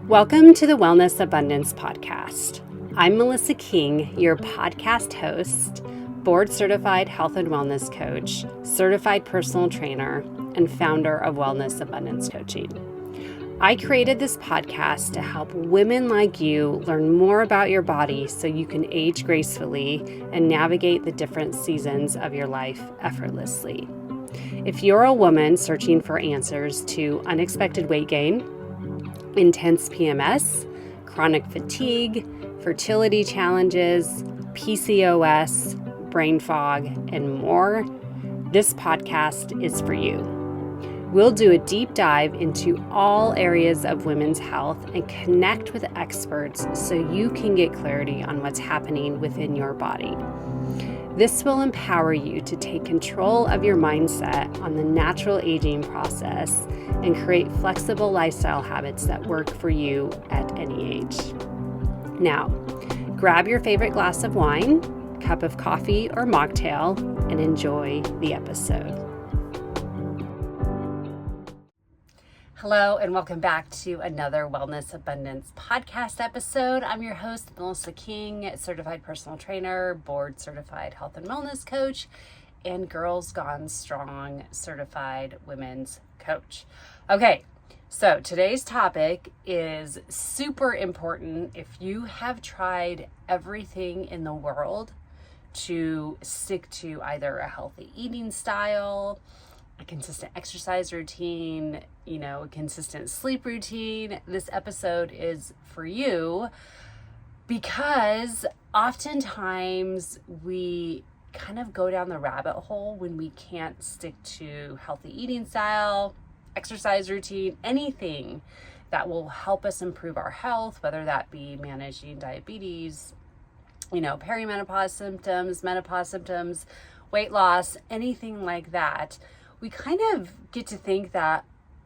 Welcome to the Wellness Abundance Podcast. I'm Melissa King, your podcast host, board-certified health and wellness coach, certified personal trainer, and founder of Wellness Abundance Coaching. I created this podcast to help women like you learn more about your body so you can age gracefully and navigate the different seasons of your life effortlessly. If you're a woman searching for answers to unexpected weight gain, intense PMS, chronic fatigue, fertility challenges, PCOS, brain fog, and more, this podcast is for you. We'll do a deep dive into all areas of women's health and connect with experts so you can get clarity on what's happening within your body. This will empower you to take control of your mindset on the natural aging process and create flexible lifestyle habits that work for you at any age. Now, grab your favorite glass of wine, cup of coffee or mocktail, and enjoy the episode. Hello, and welcome back to another Wellness Abundance podcast episode. I'm your host, Melissa King, certified personal trainer, board certified health and wellness coach, and Girls Gone Strong certified women's coach. Okay, so today's topic is super important if you have tried everything in the world to stick to either a healthy eating style, a consistent exercise routine, a consistent sleep routine. This episode is for you because oftentimes we kind of go down the rabbit hole when we can't stick to healthy eating style, exercise routine, anything that will help us improve our health, whether that be managing diabetes, perimenopause symptoms, menopause symptoms, weight loss, anything like that. We kind of get to think that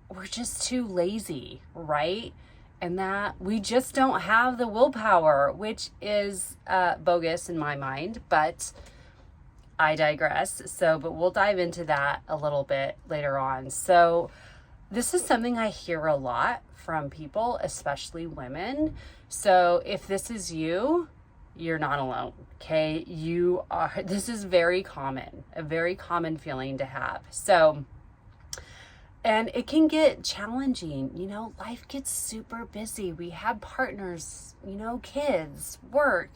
we're just too lazy, right? And that we just don't have the willpower, which is bogus in my mind, but I digress. But we'll dive into that a little bit later on. So this is something I hear a lot from people, especially women. So if this is you, you're not alone, okay? This is very common, a very common feeling to have. And it can get challenging, life gets super busy. We have partners, kids, work.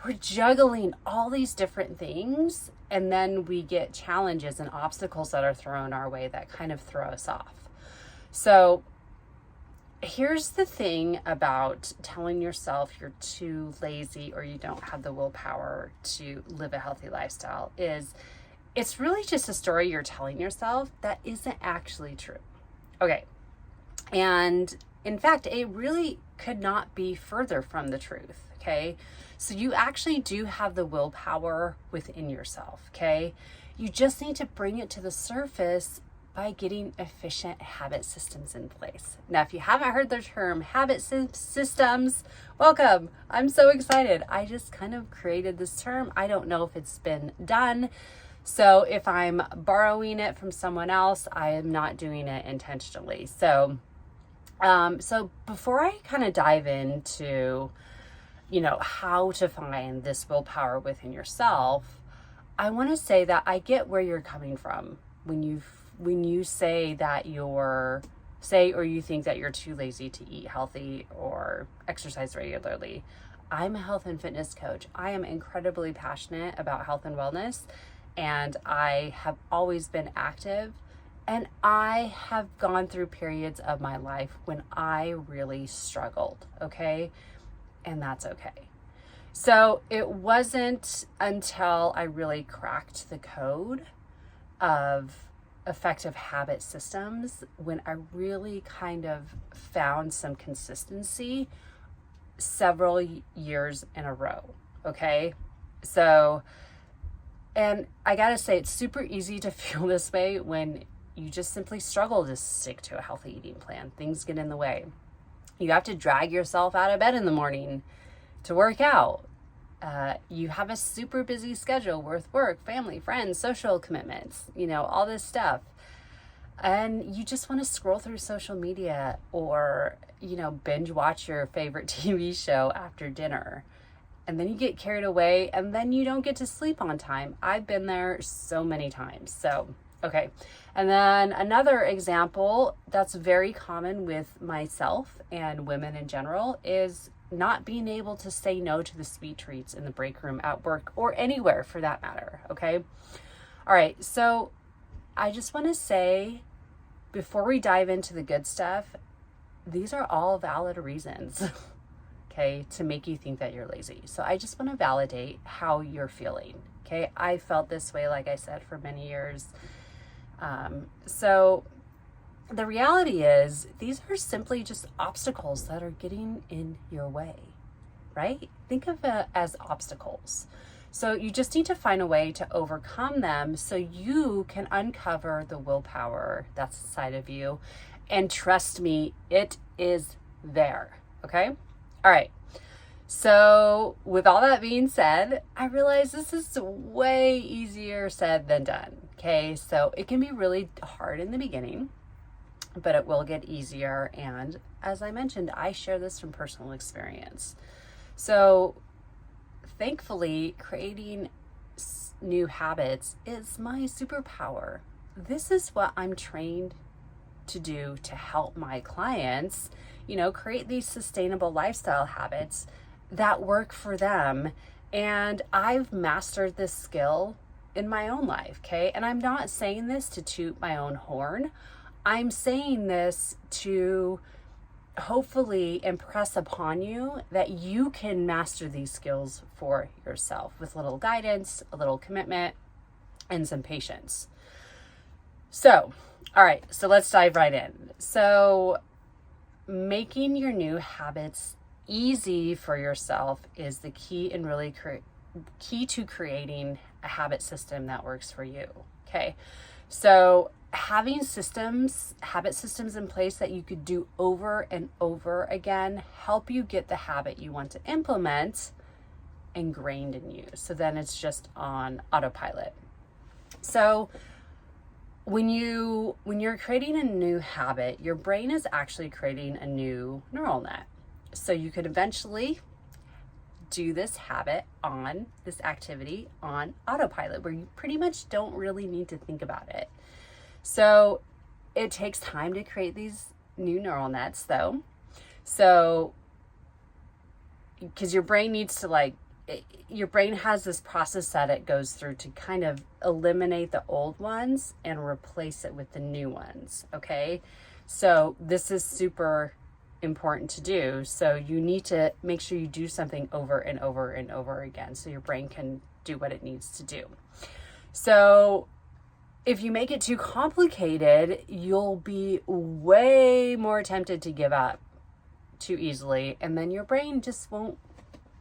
We're juggling all these different things, and then we get challenges and obstacles that are thrown our way that kind of throw us off. So here's the thing about telling yourself you're too lazy or you don't have the willpower to live a healthy lifestyle is it's really just a story you're telling yourself that isn't actually true. Okay. And in fact, it really could not be further from the truth. Okay. So you actually do have the willpower within yourself. Okay. You just need to bring it to the surface by getting efficient habit systems in place. Now, if you haven't heard the term habit systems, welcome. I'm so excited. I just kind of created this term. I don't know if it's been done. So if I'm borrowing it from someone else, I am not doing it intentionally. So before I kind of dive into, how to find this willpower within yourself, I want to say that I get where you're coming from when you say that or you think that you're too lazy to eat healthy or exercise regularly. I'm a health and fitness coach. I am incredibly passionate about health and wellness, and I have always been active, and I have gone through periods of my life when I really struggled, okay? And that's okay. So it wasn't until I really cracked the code of effective habit systems when I really kind of found some consistency several years in a row, okay? And I gotta say, it's super easy to feel this way when you just simply struggle to stick to a healthy eating plan. Things get in the way. You have to drag yourself out of bed in the morning to work out. You have a super busy schedule with work, family, friends, social commitments, all this stuff. and you just want to scroll through social media or, binge watch your favorite TV show after dinner. And then you get carried away and then you don't get to sleep on time. I've been there so many times. So, okay. And then another example that's very common with myself and women in general is not being able to say no to the sweet treats in the break room at work or anywhere for that matter. Okay. All right. So I just want to say, before we dive into the good stuff, these are all valid reasons, okay, to make you think that you're lazy. So I just want to validate how you're feeling. Okay. I felt this way, like I said, for many years. So the reality is these are simply just obstacles that are getting in your way, right? Think of it as obstacles. So you just need to find a way to overcome them so you can uncover the willpower that's inside of you. And trust me, it is there. Okay. All right. So with all that being said, I realize this is way easier said than done. Okay. So it can be really hard in the beginning, but it will get easier. And as I mentioned, I share this from personal experience. So thankfully, creating new habits is my superpower. This is what I'm trained to do to help my clients, create these sustainable lifestyle habits that work for them. And I've mastered this skill in my own life, okay? And I'm not saying this to toot my own horn. I'm saying this to hopefully impress upon you that you can master these skills for yourself with little guidance, a little commitment, and some patience. So, all right, so let's dive right in. So, making your new habits easy for yourself is the key and really key to creating a habit system that works for you. Okay. So having habit systems in place that you could do over and over again, help you get the habit you want to implement ingrained in you. So then it's just on autopilot. So when you're creating a new habit, your brain is actually creating a new neural net. So you could eventually do this activity on autopilot, where you pretty much don't really need to think about it. So it takes time to create these new neural nets though. So, because your brain needs to your brain has this process that it goes through to kind of eliminate the old ones and replace it with the new ones. Okay. So this is super important to do. So you need to make sure you do something over and over and over again so your brain can do what it needs to do. So if you make it too complicated, you'll be way more tempted to give up too easily, and then your brain just won't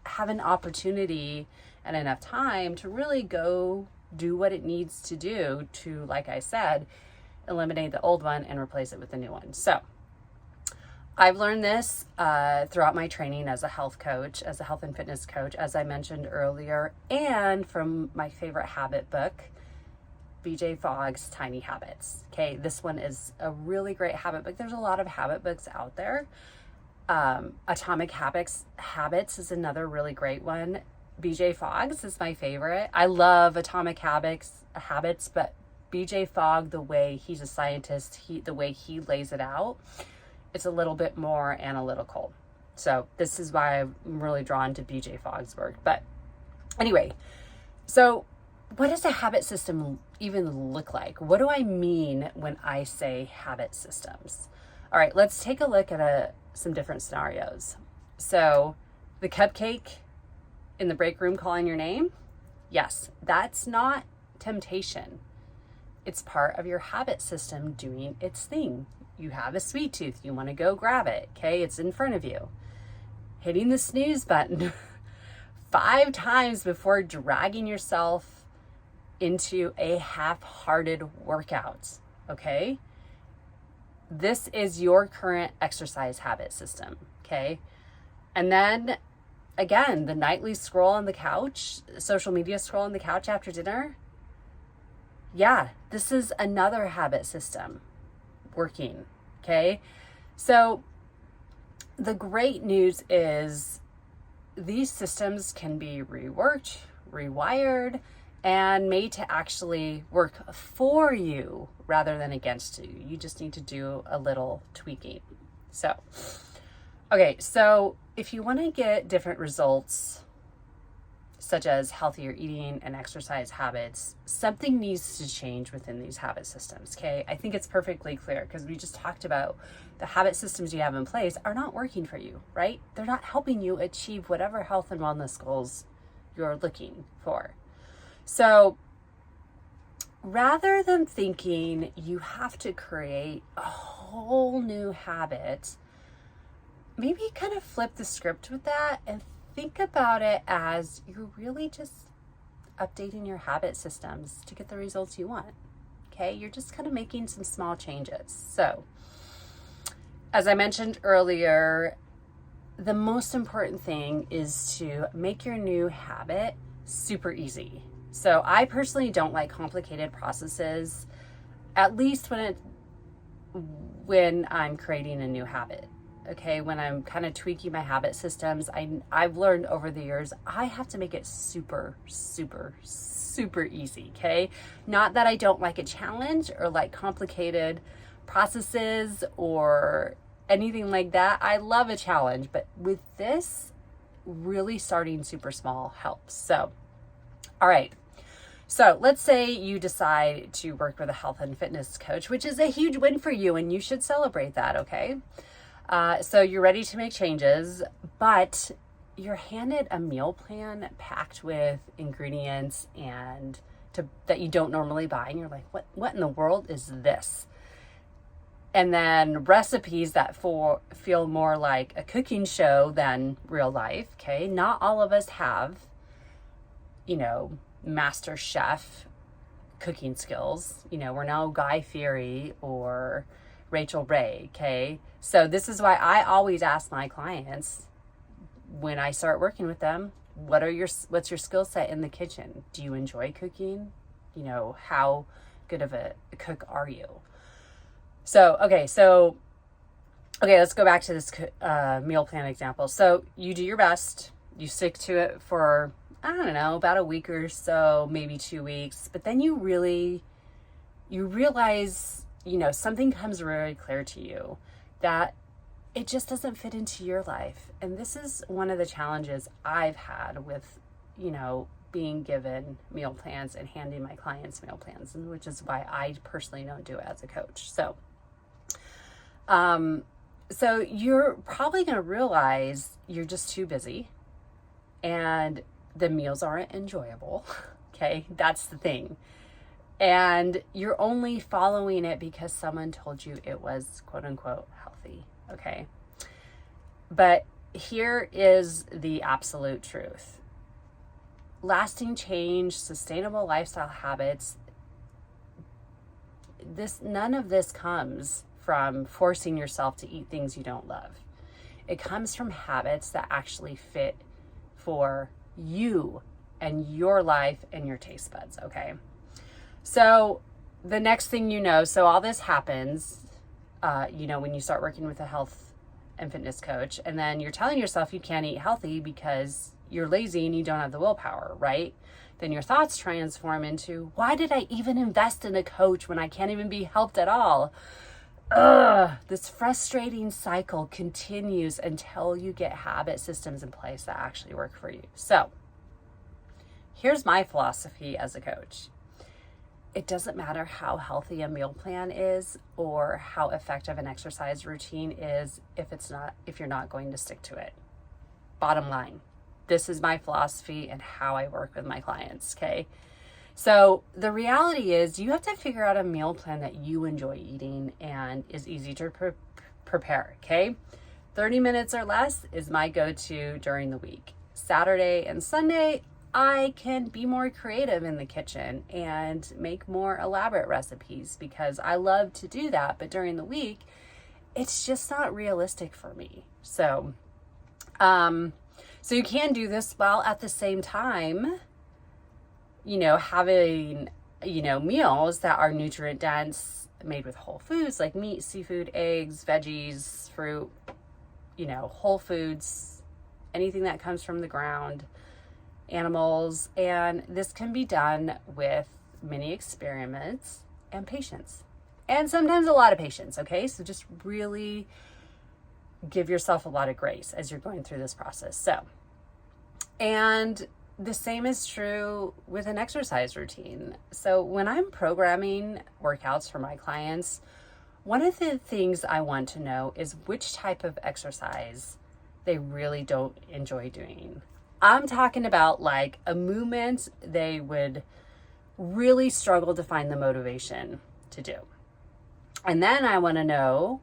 have an opportunity and enough time to really go do what it needs to do to, like I said, eliminate the old one and replace it with the new one. So I've learned this throughout my training as a health coach, as a health and fitness coach, as I mentioned earlier, and from my favorite habit book, BJ Fogg's Tiny Habits. Okay, this one is a really great habit book. There's a lot of habit books out there. Atomic Habits is another really great one. BJ Fogg's is my favorite. I love Atomic Habits, but BJ Fogg, the way he's a scientist, the way he lays it out, it's a little bit more analytical. So this is why I'm really drawn to BJ Fogg's work. But anyway, so what does a habit system even look like? What do I mean when I say habit systems? All right, let's take a look at some different scenarios. So the cupcake in the break room calling your name, yes, that's not temptation. It's part of your habit system doing its thing. You have a sweet tooth, you want to go grab it, okay? It's in front of you. Hitting the snooze button 5 times before dragging yourself into a half-hearted workout, okay? This is your current exercise habit system, okay? And then, again, the nightly scroll on the couch, social media scroll on the couch after dinner. Yeah, this is another habit system. working. Okay. So the great news is these systems can be reworked, rewired, and made to actually work for you rather than against you. You just need to do a little tweaking. So, okay, so if you want to get different results, such as healthier eating and exercise habits, something needs to change within these habit systems, okay? I think it's perfectly clear because we just talked about the habit systems you have in place are not working for you, right? They're not helping you achieve whatever health and wellness goals you're looking for. So rather than thinking you have to create a whole new habit, maybe kind of flip the script with that and think about it as you're really just updating your habit systems to get the results you want. Okay, you're just kind of making some small changes. So, as I mentioned earlier, the most important thing is to make your new habit super easy. So, I personally don't like complicated processes, at least when I'm creating a new habit. Okay, when I'm kind of tweaking my habit systems, I've learned over the years, I have to make it super, super, super easy, okay? Not that I don't like a challenge or like complicated processes or anything like that. I love a challenge, but with this, really starting super small helps. So, all right. So let's say you decide to work with a health and fitness coach, which is a huge win for you, and you should celebrate that, okay? So you're ready to make changes, but you're handed a meal plan packed with ingredients that you don't normally buy. And you're like, what in the world is this? And then recipes that feel more like a cooking show than real life. Okay. Not all of us have, master chef cooking skills. We're no Guy Fieri or Rachel Ray, okay? So this is why I always ask my clients when I start working with them, what's your skill set in the kitchen? Do you enjoy cooking? How good of a cook are you? So, okay, let's go back to this meal plan example. So you do your best, you stick to it for, I don't know, about a week or so, maybe 2 weeks, but then you realize something comes really clear to you that it just doesn't fit into your life. And this is one of the challenges I've had with, being given meal plans and handing my clients meal plans, and which is why I personally don't do it as a coach. So you're probably going to realize you're just too busy and the meals aren't enjoyable. Okay. That's the thing. And you're only following it because someone told you it was quote unquote healthy. Okay. But here is the absolute truth. Lasting change, sustainable lifestyle habits, none of this comes from forcing yourself to eat things you don't love. It comes from habits that actually fit for you and your life and your taste buds. Okay. So the next thing so all this happens, when you start working with a health and fitness coach, and then you're telling yourself you can't eat healthy because you're lazy and you don't have the willpower, right? Then your thoughts transform into, why did I even invest in a coach when I can't even be helped at all? This frustrating cycle continues until you get habit systems in place that actually work for you. So here's my philosophy as a coach. It doesn't matter how healthy a meal plan is or how effective an exercise routine is if you're not going to stick to it. Bottom line, this is my philosophy and how I work with my clients, okay? So the reality is you have to figure out a meal plan that you enjoy eating and is easy to prepare, okay? 30 minutes or less is my go-to during the week. Saturday and Sunday, I can be more creative in the kitchen and make more elaborate recipes because I love to do that. But during the week, it's just not realistic for me. So you can do this while at the same time, having, meals that are nutrient dense made with whole foods like meat, seafood, eggs, veggies, fruit, whole foods, anything that comes from the ground, animals. And this can be done with many experiments and patience. And sometimes a lot of patience, okay? So just really give yourself a lot of grace as you're going through this process. And the same is true with an exercise routine. So when I'm programming workouts for my clients, one of the things I want to know is which type of exercise they really don't enjoy doing. I'm talking about like a movement they would really struggle to find the motivation to do. And then I want to know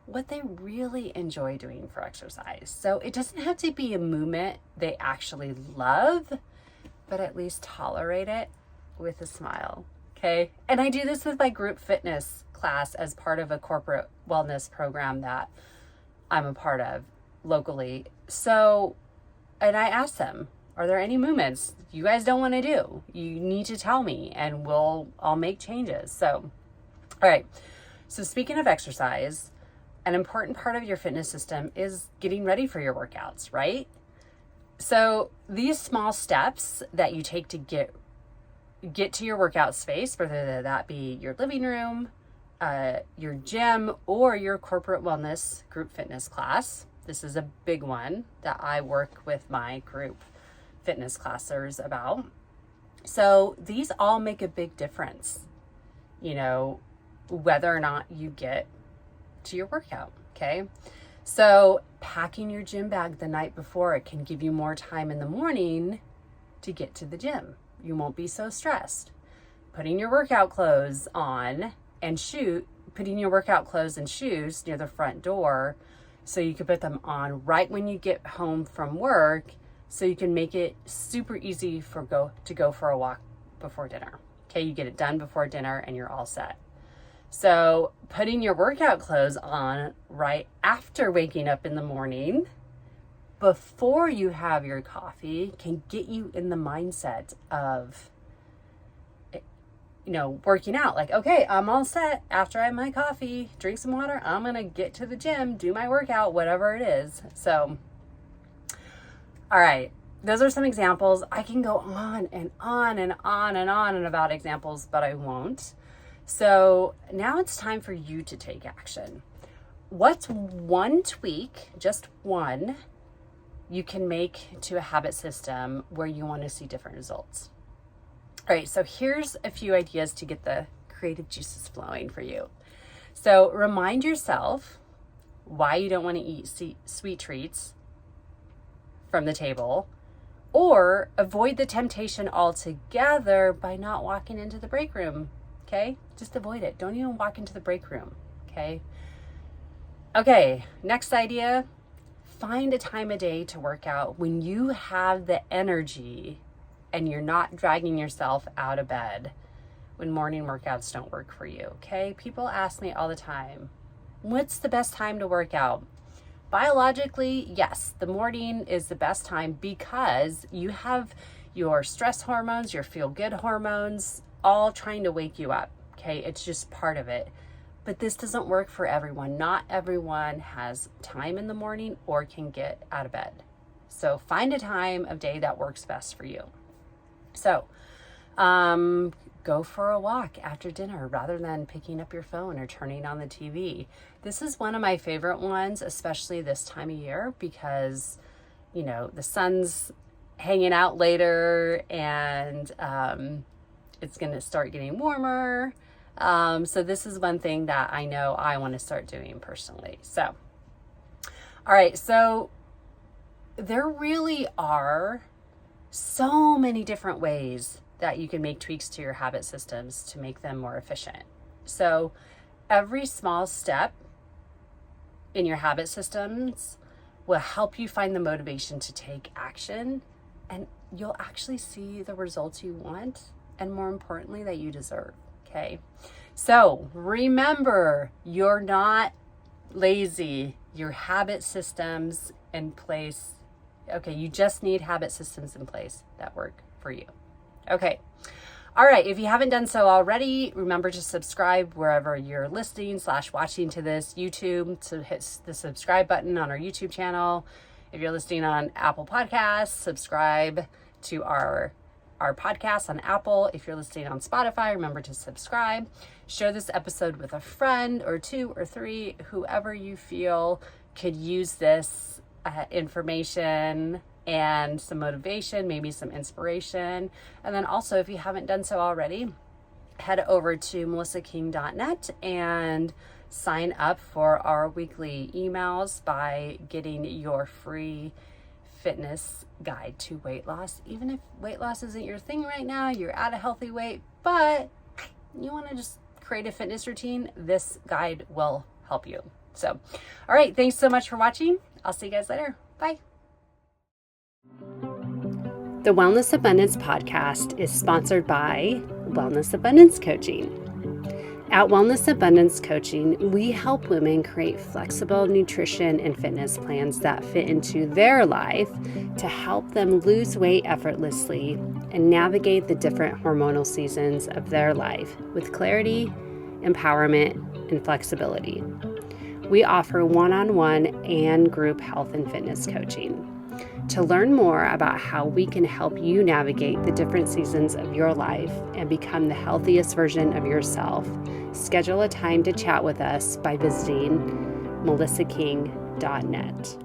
what they really enjoy doing for exercise. So it doesn't have to be a movement they actually love, but at least tolerate it with a smile, okay? And I do this with my group fitness class as part of a corporate wellness program that I'm a part of locally. So, and I ask them, are there any movements you guys don't want to do? You need to tell me and I'll make changes. So, all right. So speaking of exercise, an important part of your fitness system is getting ready for your workouts, right? So these small steps that you take to get to your workout space, whether that be your living room, your gym, or your corporate wellness group fitness class. This is a big one that I work with my group fitness classers about. So these all make a big difference, whether or not you get to your workout, okay? So packing your gym bag the night before, it can give you more time in the morning to get to the gym. You won't be so stressed. Putting your workout clothes on and putting your workout clothes and shoes near the front door so you can put them on right when you get home from work so you can make it super easy to go for a walk before dinner. Okay, you get it done before dinner and you're all set. So putting your workout clothes on right after waking up in the morning, before you have your coffee, can get you in the mindset of, working out. Like, okay, I'm all set after I have my coffee, drink some water, I'm going to get to the gym, do my workout, whatever it is. So, all right. Those are some examples. I can go on and on and on and on and about examples, but I won't. So now it's time for you to take action. What's one tweak, just one, you can make to a habit system where you want to see different results? All right, so here's a few ideas to get the creative juices flowing for you. So remind yourself why you don't want to eat sweet treats from the table, or avoid the temptation altogether by not walking into the break room. Okay, just avoid it. Don't even walk into the break room. Okay, next idea, find a time of day to work out when you have the energy and you're not dragging yourself out of bed when morning workouts don't work for you. Okay, people ask me all the time, what's the best time to work out? Biologically, yes, the morning is the best time because you have your stress hormones, your feel-good hormones, all trying to wake you up, okay? It's just part of it. But this doesn't work for everyone. Not everyone has time in the morning or can get out of bed. So find a time of day that works best for you. So go for a walk after dinner rather than picking up your phone or turning on the TV. This is one of my favorite ones, especially this time of year, because, the sun's hanging out later and it's going to start getting warmer. So this is one thing that I know I want to start doing personally. So, all right. So there really are so many different ways that you can make tweaks to your habit systems to make them more efficient. So every small step in your habit systems will help you find the motivation to take action, and you'll actually see the results you want, and more importantly, that you deserve. Okay. So remember, you're not lazy. Your habit systems in place. Okay. You just need habit systems in place that work for you. Okay. All right, if you haven't done so already, remember to subscribe wherever you're listening/watching to this. YouTube, to hit the subscribe button on our YouTube channel. If you're listening on Apple Podcasts, subscribe to our podcast on Apple. If you're listening on Spotify, remember to subscribe. Share this episode with a friend or two or three, whoever you feel could use this information and some motivation, maybe some inspiration. And then also, if you haven't done so already, head over to melissaking.net and sign up for our weekly emails by getting your free fitness guide to weight loss. Even if weight loss isn't your thing right now, you're at a healthy weight, but you want to just create a fitness routine, this guide will help you. So, all right, thanks so much for watching. I'll see you guys later. Bye. The Wellness Abundance podcast is sponsored by Wellness Abundance Coaching. At Wellness Abundance Coaching, we help women create flexible nutrition and fitness plans that fit into their life to help them lose weight effortlessly and navigate the different hormonal seasons of their life with clarity, empowerment, and flexibility. We offer one-on-one and group health and fitness coaching. To learn more about how we can help you navigate the different seasons of your life and become the healthiest version of yourself, schedule a time to chat with us by visiting melissaking.net.